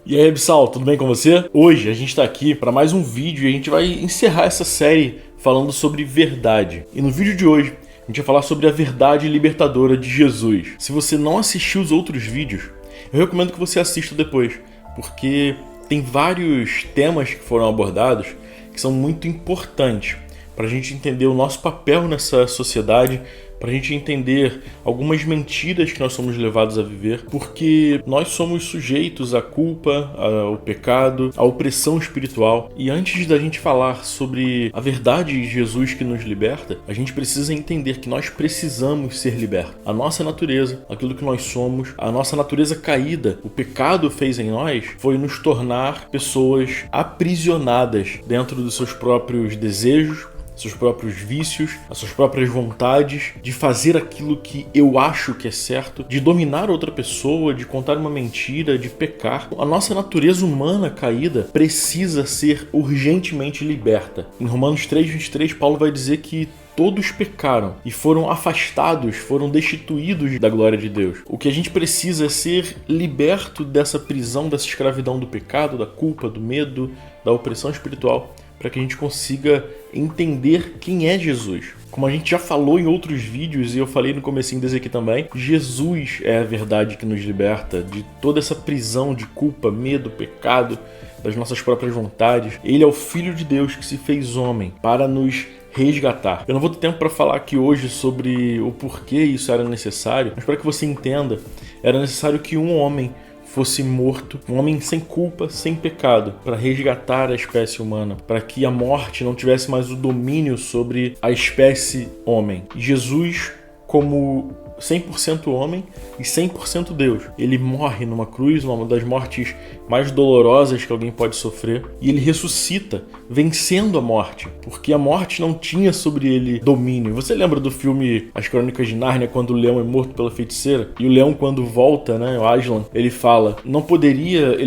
E aí, Bissau, tudo bem com você? Hoje a gente tá aqui para mais um vídeo e a gente vai encerrar essa série falando sobre verdade. E no vídeo de hoje a gente vai falar sobre a verdade libertadora de Jesus. Se você não assistiu os outros vídeos, eu recomendo que você assista depois, porque tem vários temas que foram abordados que são muito importantes para a gente entender o nosso papel nessa sociedade, para a gente entender algumas mentiras que nós somos levados a viver, porque nós somos sujeitos à culpa, ao pecado, à opressão espiritual. E antes da gente falar sobre a verdade de Jesus que nos liberta, a gente precisa entender que nós precisamos ser libertos. A nossa natureza, aquilo que nós somos, a nossa natureza caída, o pecado fez em nós, foi nos tornar pessoas aprisionadas dentro dos seus próprios desejos, seus próprios vícios, as suas próprias vontades, de fazer aquilo que eu acho que é certo, de dominar outra pessoa, de contar uma mentira, de pecar. A nossa natureza humana caída precisa ser urgentemente liberta. Em Romanos 3:23, Paulo vai dizer que todos pecaram e foram afastados, foram destituídos da glória de Deus. O que a gente precisa é ser liberto dessa prisão, dessa escravidão do pecado, da culpa, do medo, da opressão espiritual, para que a gente consiga entender quem é Jesus. Como a gente já falou em outros vídeos, e eu falei no comecinho desse aqui também, Jesus é a verdade que nos liberta de toda essa prisão de culpa, medo, pecado, das nossas próprias vontades. Ele é o Filho de Deus que se fez homem para nos resgatar. Eu não vou ter tempo para falar aqui hoje sobre o porquê isso era necessário, mas para que você entenda, era necessário que um homem fosse morto, um homem sem culpa, sem pecado, para resgatar a espécie humana, para que a morte não tivesse mais o domínio sobre a espécie homem. E Jesus, como 100% homem e 100% Deus, ele morre numa cruz, uma das mortes mais dolorosas que alguém pode sofrer, e ele ressuscita, vencendo a morte, porque a morte não tinha sobre ele domínio. Você lembra do filme As Crônicas de Nárnia, quando o leão é morto pela feiticeira? E o leão, quando volta, o Aslan, ele fala, ele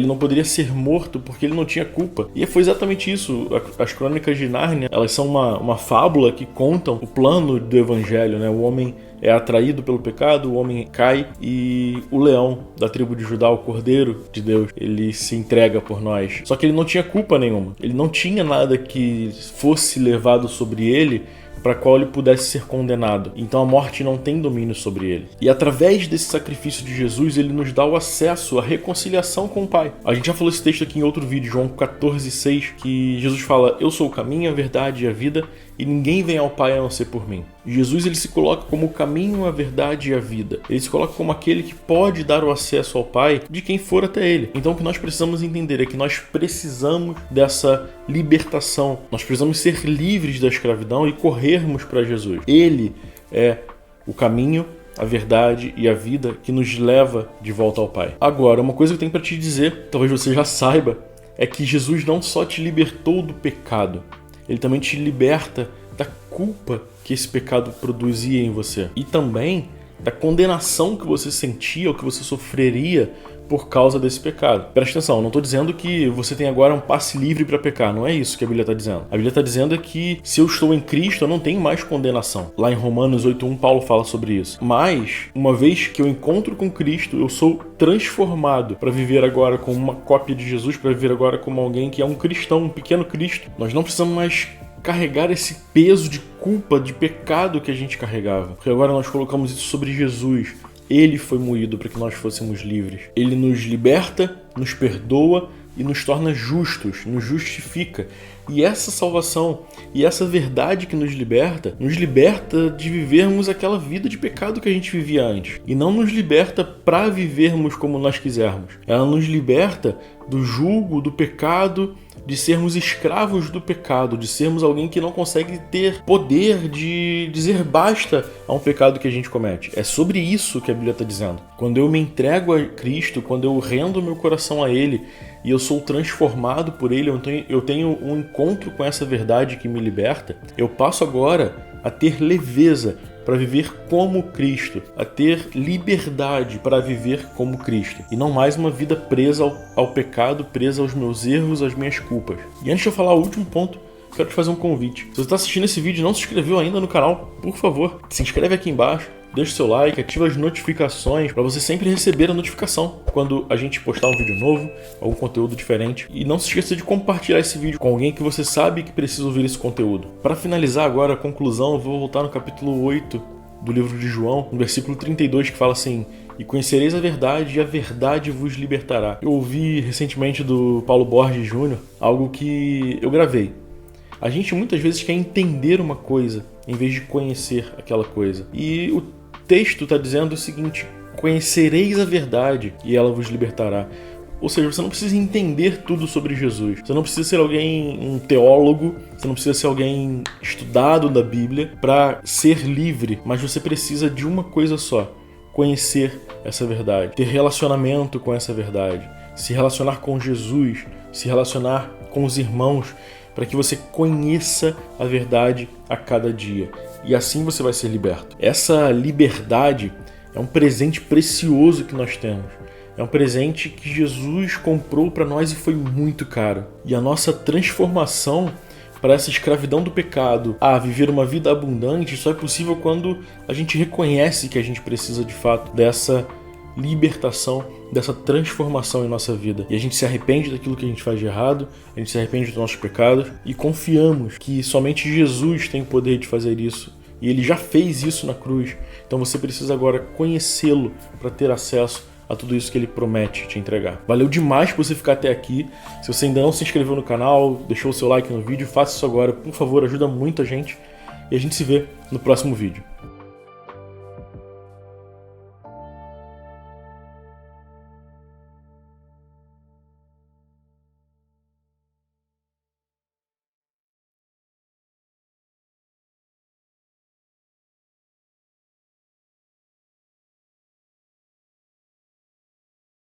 não poderia ser morto porque ele não tinha culpa. E foi exatamente isso. As Crônicas de Nárnia, elas são uma fábula que contam o plano do evangelho, O homem é atraído pelo pecado, o homem cai e o leão da tribo de Judá, o Cordeiro de Deus, ele se entrega por nós. Só que ele não tinha culpa nenhuma. Ele não tinha nada que fosse levado sobre ele para qual ele pudesse ser condenado. Então a morte não tem domínio sobre ele. E através desse sacrifício de Jesus, ele nos dá o acesso à reconciliação com o Pai. A gente já falou esse texto aqui em outro vídeo, João 14:6, que Jesus fala, eu sou o caminho, a verdade e a vida, e ninguém vem ao Pai a não ser por mim. Jesus, ele se coloca como o caminho, a verdade e a vida. Ele se coloca como aquele que pode dar o acesso ao Pai de quem for até ele. Então o que nós precisamos entender é que nós precisamos dessa libertação. Nós precisamos ser livres da escravidão e corrermos para Jesus. Ele é o caminho, a verdade e a vida que nos leva de volta ao Pai. Agora, uma coisa que eu tenho para te dizer, talvez você já saiba, é que Jesus não só te libertou do pecado, ele também te liberta da culpa que esse pecado produzia em você. E também da condenação que você sentia ou que você sofreria por causa desse pecado. Presta atenção, eu não estou dizendo que você tem agora um passe livre para pecar, não é isso que a Bíblia está dizendo. A Bíblia está dizendo que se eu estou em Cristo, eu não tenho mais condenação. Lá em Romanos 8:1, Paulo fala sobre isso. Mas, uma vez que eu encontro com Cristo, eu sou transformado para viver agora como uma cópia de Jesus, para viver agora como alguém que é um cristão, um pequeno Cristo. Nós não precisamos mais carregar esse peso de culpa, de pecado que a gente carregava. Porque agora nós colocamos isso sobre Jesus. Ele foi moído para que nós fôssemos livres. Ele nos liberta, nos perdoa e nos torna justos, nos justifica. E essa salvação e essa verdade que nos liberta de vivermos aquela vida de pecado que a gente vivia antes. E não nos liberta para vivermos como nós quisermos. Ela nos liberta do jugo, do pecado, de sermos escravos do pecado, de sermos alguém que não consegue ter poder de dizer basta a um pecado que a gente comete. É sobre isso que a Bíblia está dizendo. Quando eu me entrego a Cristo, quando eu rendo meu coração a Ele e eu sou transformado por Ele, eu tenho um encontro com essa verdade que me liberta, eu passo agora a ter leveza para viver como Cristo, a ter liberdade para viver como Cristo, e não mais uma vida presa ao pecado, presa aos meus erros, às minhas culpas. E antes de eu falar o último ponto, quero te fazer um convite. Se você está assistindo esse vídeo e não se inscreveu ainda no canal, por favor, se inscreve aqui embaixo, deixa o seu like, ativa as notificações para você sempre receber a notificação quando a gente postar um vídeo novo, algum conteúdo diferente. E não se esqueça de compartilhar esse vídeo com alguém que você sabe que precisa ouvir esse conteúdo. Para finalizar agora a conclusão, eu vou voltar no capítulo 8 do livro de João, no versículo 32, que fala assim: e conhecereis a verdade, e a verdade vos libertará. Eu ouvi recentemente do Paulo Borges Jr. algo que eu gravei. A gente muitas vezes quer entender uma coisa em vez de conhecer aquela coisa. E o texto está dizendo o seguinte: conhecereis a verdade e ela vos libertará. Ou seja, você não precisa entender tudo sobre Jesus. Você não precisa ser um teólogo, você não precisa ser alguém estudado da Bíblia para ser livre, mas você precisa de uma coisa só: conhecer essa verdade, ter relacionamento com essa verdade, se relacionar com Jesus, se relacionar com os irmãos, para que você conheça a verdade a cada dia. E assim você vai ser liberto. Essa liberdade é um presente precioso que nós temos. É um presente que Jesus comprou para nós e foi muito caro. E a nossa transformação para essa escravidão do pecado a viver uma vida abundante só é possível quando a gente reconhece que a gente precisa de fato dessa libertação, dessa transformação em nossa vida. E a gente se arrepende daquilo que a gente faz de errado, a gente se arrepende dos nossos pecados e confiamos que somente Jesus tem o poder de fazer isso. E ele já fez isso na cruz. Então você precisa agora conhecê-lo para ter acesso a tudo isso que ele promete te entregar. Valeu demais por você ficar até aqui. Se você ainda não se inscreveu no canal, deixou o seu like no vídeo, faça isso agora, por favor, ajuda muito a gente. E a gente se vê no próximo vídeo.